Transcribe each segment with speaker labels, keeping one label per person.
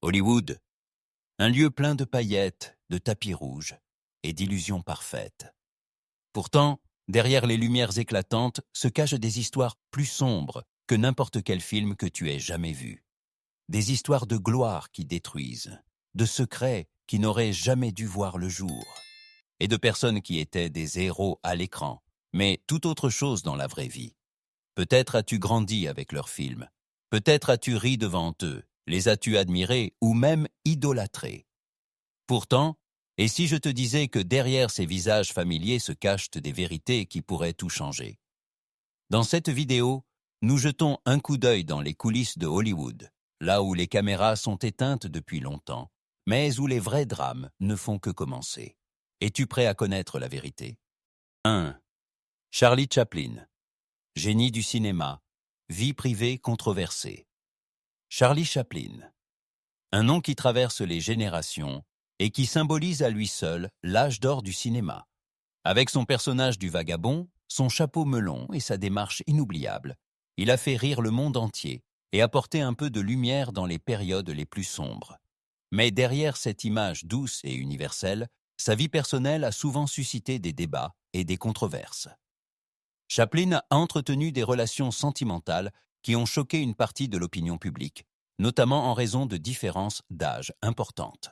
Speaker 1: Hollywood, un lieu plein de paillettes, de tapis rouges et d'illusions parfaites. Pourtant, derrière les lumières éclatantes se cachent des histoires plus sombres que n'importe quel film que tu aies jamais vu. Des histoires de gloire qui détruisent, de secrets qui n'auraient jamais dû voir le jour, et de personnes qui étaient des héros à l'écran, mais tout autre chose dans la vraie vie. Peut-être as-tu grandi avec leurs films, peut-être as-tu ri devant eux, les as-tu admirés ou même idolâtrés. Pourtant, et si je te disais que derrière ces visages familiers se cachent des vérités qui pourraient tout changer? Dans cette vidéo, nous jetons un coup d'œil dans les coulisses de Hollywood, là où les caméras sont éteintes depuis longtemps, mais où les vrais drames ne font que commencer. Es-tu prêt à connaître la vérité? 1. Charlie Chaplin. Génie du cinéma. Vie privée controversée. Charlie Chaplin. Un nom qui traverse les générations et qui symbolise à lui seul l'âge d'or du cinéma. Avec son personnage du vagabond, son chapeau melon et sa démarche inoubliable, il a fait rire le monde entier et apporté un peu de lumière dans les périodes les plus sombres. Mais derrière cette image douce et universelle, sa vie personnelle a souvent suscité des débats et des controverses. Chaplin a entretenu des relations sentimentales qui ont choqué une partie de l'opinion publique, notamment en raison de différences d'âge importantes.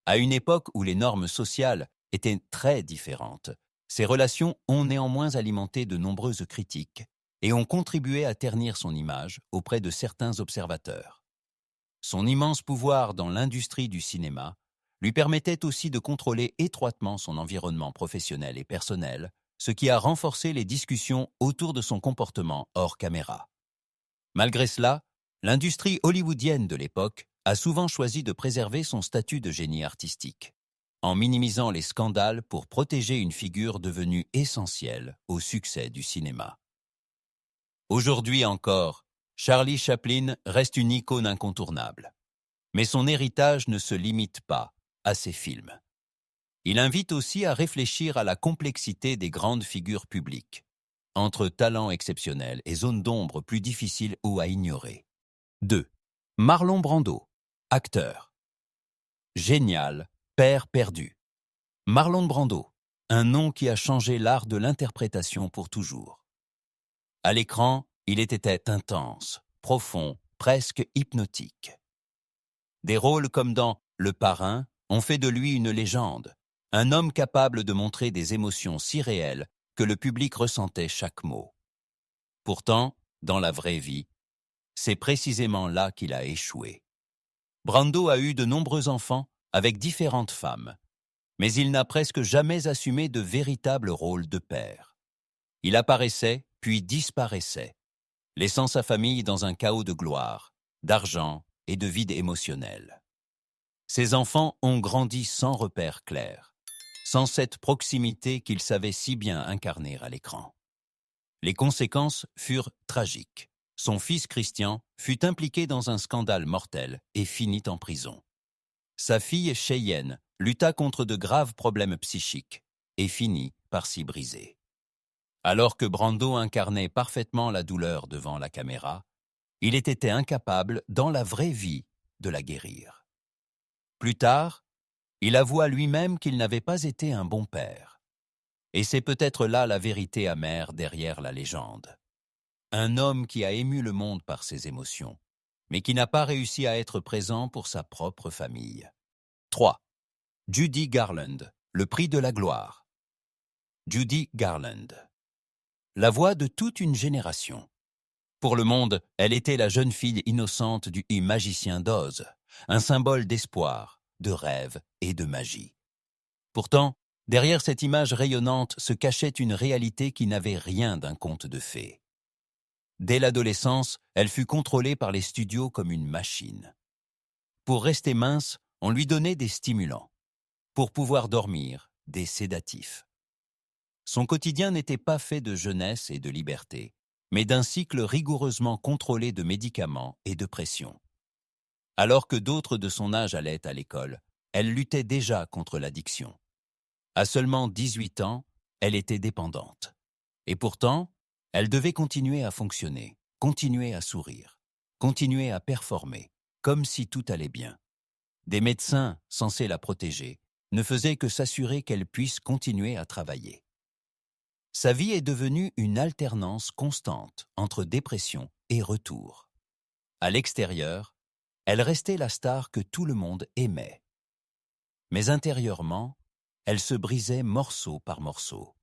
Speaker 1: À une époque où les normes sociales étaient très différentes, ces relations ont néanmoins alimenté de nombreuses critiques et ont contribué à ternir son image auprès de certains observateurs. Son immense pouvoir dans l'industrie du cinéma lui permettait aussi de contrôler étroitement son environnement professionnel et personnel, ce qui a renforcé les discussions autour de son comportement hors caméra. Malgré cela, l'industrie hollywoodienne de l'époque a souvent choisi de préserver son statut de génie artistique, en minimisant les scandales pour protéger une figure devenue essentielle au succès du cinéma. Aujourd'hui encore, Charlie Chaplin reste une icône incontournable. Mais son héritage ne se limite pas à ses films. Il invite aussi à réfléchir à la complexité des grandes figures publiques, entre talents exceptionnels et zones d'ombre plus difficiles ou à ignorer. 2. Marlon Brando, acteur. Génial, père perdu. Marlon Brando, un nom qui a changé l'art de l'interprétation pour toujours. À l'écran, il était intense, profond, presque hypnotique. Des rôles comme dans Le Parrain ont fait de lui une légende, un homme capable de montrer des émotions si réelles que le public ressentait chaque mot. Pourtant, dans la vraie vie, c'est précisément là qu'il a échoué. Brando a eu de nombreux enfants avec différentes femmes, mais il n'a presque jamais assumé de véritable rôle de père. Il apparaissait, puis disparaissait, laissant sa famille dans un chaos de gloire, d'argent et de vide émotionnel. Ses enfants ont grandi sans repère clair, sans cette proximité qu'il savait si bien incarner à l'écran. Les conséquences furent tragiques. Son fils Christian fut impliqué dans un scandale mortel et finit en prison. Sa fille Cheyenne lutta contre de graves problèmes psychiques et finit par s'y briser. Alors que Brando incarnait parfaitement la douleur devant la caméra, il était incapable, dans la vraie vie, de la guérir. Plus tard, il avoua lui-même qu'il n'avait pas été un bon père. Et c'est peut-être là la vérité amère derrière la légende. Un homme qui a ému le monde par ses émotions, mais qui n'a pas réussi à être présent pour sa propre famille. 3. Judy Garland, le prix de la gloire. Judy Garland. La voix de toute une génération. Pour le monde, elle était la jeune fille innocente du magicien d'Oz, un symbole d'espoir, de rêve et de magie. Pourtant, derrière cette image rayonnante se cachait une réalité qui n'avait rien d'un conte de fées. Dès l'adolescence, elle fut contrôlée par les studios comme une machine. Pour rester mince, on lui donnait des stimulants. Pour pouvoir dormir, des sédatifs. Son quotidien n'était pas fait de jeunesse et de liberté, mais d'un cycle rigoureusement contrôlé de médicaments et de pression. Alors que d'autres de son âge allaient à l'école, elle luttait déjà contre l'addiction. À seulement 18 ans, elle était dépendante. Et pourtant, elle devait continuer à fonctionner, continuer à sourire, continuer à performer, comme si tout allait bien. Des médecins, censés la protéger, ne faisaient que s'assurer qu'elle puisse continuer à travailler. Sa vie est devenue une alternance constante entre dépression et retour. À l'extérieur, elle restait la star que tout le monde aimait. Mais intérieurement, elle se brisait morceau par morceau.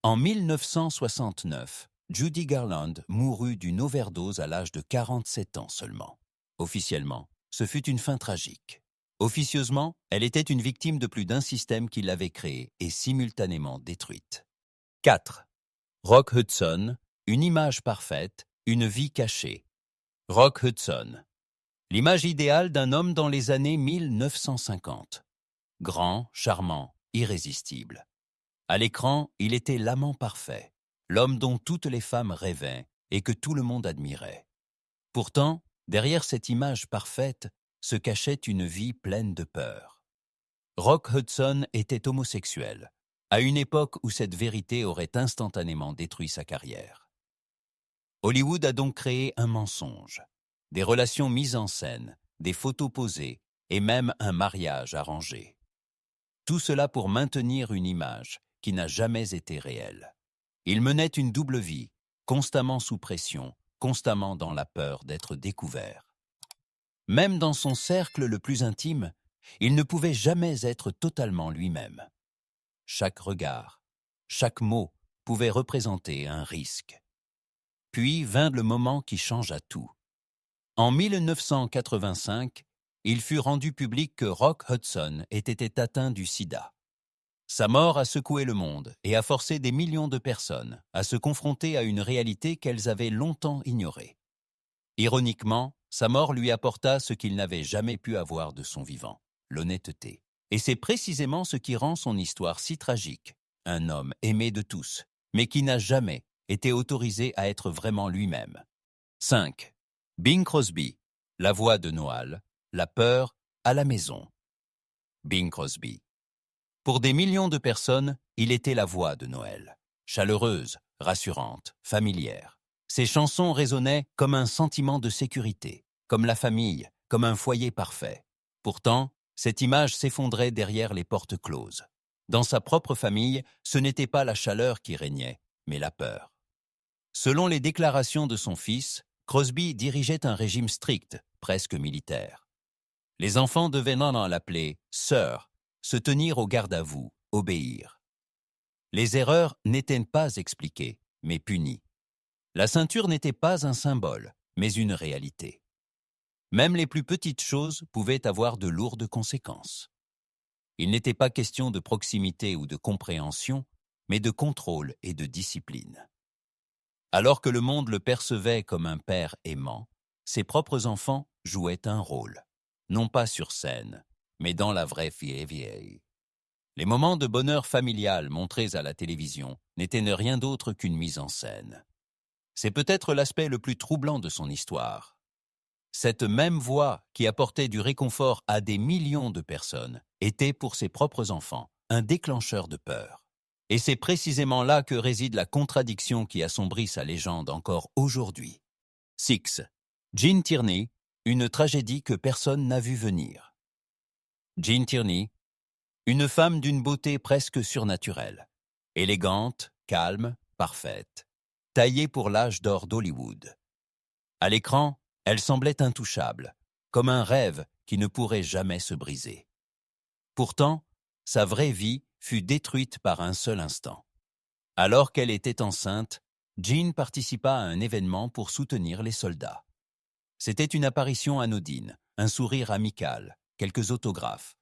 Speaker 1: En 1969, Judy Garland mourut d'une overdose à l'âge de 47 ans seulement. Officiellement, ce fut une fin tragique. Officieusement, elle était une victime de plus d'un système qui l'avait créée et simultanément détruite. 4. Rock Hudson, une image parfaite, une vie cachée. Rock Hudson. L'image idéale d'un homme dans les années 1950. Grand, charmant, irrésistible. À l'écran, il était l'amant parfait, l'homme dont toutes les femmes rêvaient et que tout le monde admirait. Pourtant, derrière cette image parfaite se cachait une vie pleine de peur. Rock Hudson était homosexuel, à une époque où cette vérité aurait instantanément détruit sa carrière. Hollywood a donc créé un mensonge, des relations mises en scène, des photos posées et même un mariage arrangé. Tout cela pour maintenir une image qui n'a jamais été réelle. Il menait une double vie, constamment sous pression, constamment dans la peur d'être découvert. Même dans son cercle le plus intime, il ne pouvait jamais être totalement lui-même. Chaque regard, chaque mot pouvait représenter un risque. Puis vint le moment qui changea tout. En 1985, il fut rendu public que Rock Hudson était atteint du sida. Sa mort a secoué le monde et a forcé des millions de personnes à se confronter à une réalité qu'elles avaient longtemps ignorée. Ironiquement, sa mort lui apporta ce qu'il n'avait jamais pu avoir de son vivant, l'honnêteté. Et c'est précisément ce qui rend son histoire si tragique. Un homme aimé de tous, mais qui n'a jamais été autorisé à être vraiment lui-même. 5. Bing Crosby, la voix de Noël, la peur à la maison. Bing Crosby. Pour des millions de personnes, il était la voix de Noël. Chaleureuse, rassurante, familière. Ses chansons résonnaient comme un sentiment de sécurité, comme la famille, comme un foyer parfait. Pourtant, cette image s'effondrait derrière les portes closes. Dans sa propre famille, ce n'était pas la chaleur qui régnait, mais la peur. Selon les déclarations de son fils, Crosby dirigeait un régime strict, presque militaire. Les enfants devaient non l'appeler « sœur », se tenir au garde à vous, obéir. Les erreurs n'étaient pas expliquées, mais punies. La ceinture n'était pas un symbole, mais une réalité. Même les plus petites choses pouvaient avoir de lourdes conséquences. Il n'était pas question de proximité ou de compréhension, mais de contrôle et de discipline. Alors que le monde le percevait comme un père aimant, ses propres enfants jouaient un rôle, non pas sur scène, mais dans la vraie vie. Les moments de bonheur familial montrés à la télévision n'étaient rien d'autre qu'une mise en scène. C'est peut-être l'aspect le plus troublant de son histoire. Cette même voix qui apportait du réconfort à des millions de personnes était pour ses propres enfants un déclencheur de peur. Et c'est précisément là que réside la contradiction qui assombrit sa légende encore aujourd'hui. 6. Gene Tierney, une tragédie que personne n'a vu venir. Gene Tierney, une femme d'une beauté presque surnaturelle, élégante, calme, parfaite, taillée pour l'âge d'or d'Hollywood. À l'écran, elle semblait intouchable, comme un rêve qui ne pourrait jamais se briser. Pourtant, sa vraie vie fut détruite par un seul instant. Alors qu'elle était enceinte, Jean participa à un événement pour soutenir les soldats. C'était une apparition anodine, un sourire amical, quelques autographes.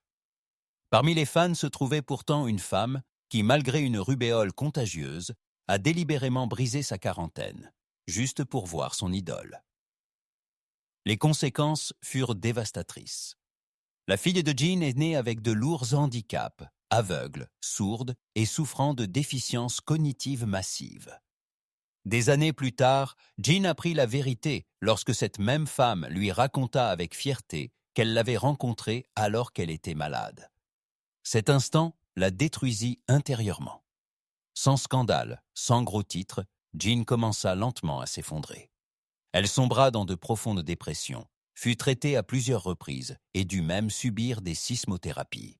Speaker 1: Parmi les fans se trouvait pourtant une femme qui, malgré une rubéole contagieuse, a délibérément brisé sa quarantaine, juste pour voir son idole. Les conséquences furent dévastatrices. La fille de Jean est née avec de lourds handicaps, aveugle, sourde et souffrant de déficiences cognitives massives. Des années plus tard, Jean apprit la vérité lorsque cette même femme lui raconta avec fierté qu'elle l'avait rencontrée alors qu'elle était malade. Cet instant la détruisit intérieurement. Sans scandale, sans gros titres, Jean commença lentement à s'effondrer. Elle sombra dans de profondes dépressions, fut traitée à plusieurs reprises et dut même subir des sismothérapies.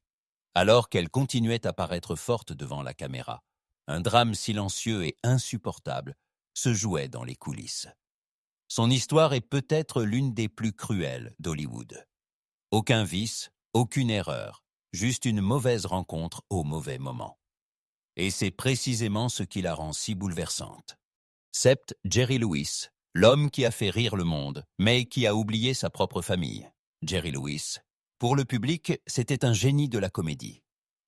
Speaker 1: Alors qu'elle continuait à paraître forte devant la caméra, un drame silencieux et insupportable se jouait dans les coulisses. Son histoire est peut-être l'une des plus cruelles d'Hollywood. Aucun vice, aucune erreur, juste une mauvaise rencontre au mauvais moment. Et c'est précisément ce qui la rend si bouleversante. Sept Jerry Lewis, l'homme qui a fait rire le monde, mais qui a oublié sa propre famille. Jerry Lewis, pour le public, c'était un génie de la comédie.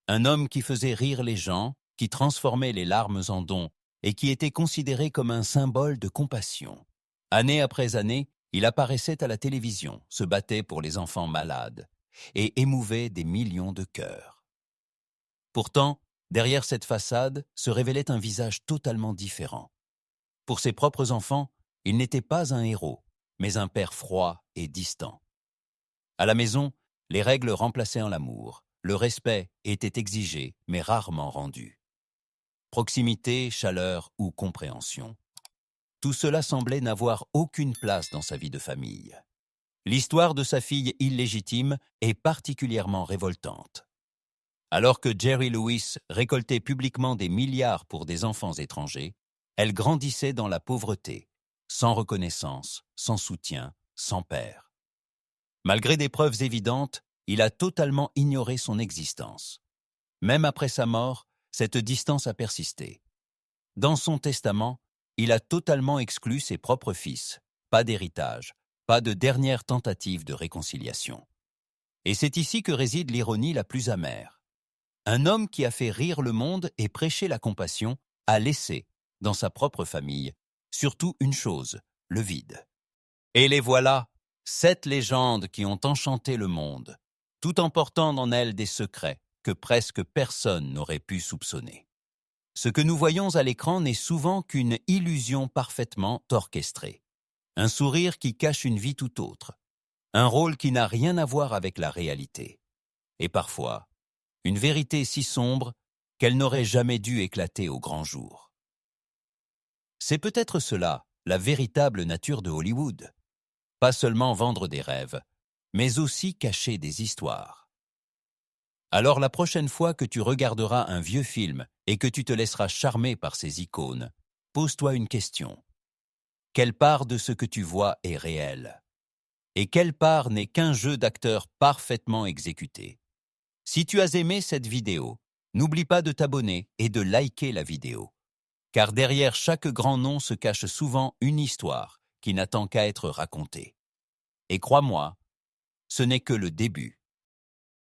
Speaker 1: Un homme qui faisait rire les gens, qui transformait les larmes en dons et qui était considéré comme un symbole de compassion. Année après année, il apparaissait à la télévision, se battait pour les enfants malades et émouvait des millions de cœurs. Pourtant, derrière cette façade se révélait un visage totalement différent. Pour ses propres enfants, il n'était pas un héros, mais un père froid et distant. À la maison, les règles remplaçaient l'amour, le respect était exigé, mais rarement rendu. Proximité, chaleur ou compréhension. Tout cela semblait n'avoir aucune place dans sa vie de famille. L'histoire de sa fille illégitime est particulièrement révoltante. Alors que Jerry Lewis récoltait publiquement des milliards pour des enfants étrangers, elle grandissait dans la pauvreté, sans reconnaissance, sans soutien, sans père. Malgré des preuves évidentes, il a totalement ignoré son existence. Même après sa mort, cette distance a persisté. Dans son testament, il a totalement exclu ses propres fils, pas d'héritage, pas de dernière tentative de réconciliation. Et c'est ici que réside l'ironie la plus amère. Un homme qui a fait rire le monde et prêché la compassion a laissé, dans sa propre famille, surtout une chose, le vide. Et les voilà, 7 légendes qui ont enchanté le monde, tout en portant en elles des secrets que presque personne n'aurait pu soupçonner. Ce que nous voyons à l'écran n'est souvent qu'une illusion parfaitement orchestrée. Un sourire qui cache une vie tout autre. Un rôle qui n'a rien à voir avec la réalité. Et parfois, une vérité si sombre qu'elle n'aurait jamais dû éclater au grand jour. C'est peut-être cela, la véritable nature de Hollywood. Pas seulement vendre des rêves, mais aussi cacher des histoires. Alors la prochaine fois que tu regarderas un vieux film et que tu te laisseras charmer par ces icônes, pose-toi une question. Quelle part de ce que tu vois est réelle? Et quelle part n'est qu'un jeu d'acteurs parfaitement exécuté? Si tu as aimé cette vidéo, n'oublie pas de t'abonner et de liker la vidéo. Car derrière chaque grand nom se cache souvent une histoire qui n'attend qu'à être racontée. Et crois-moi, ce n'est que le début.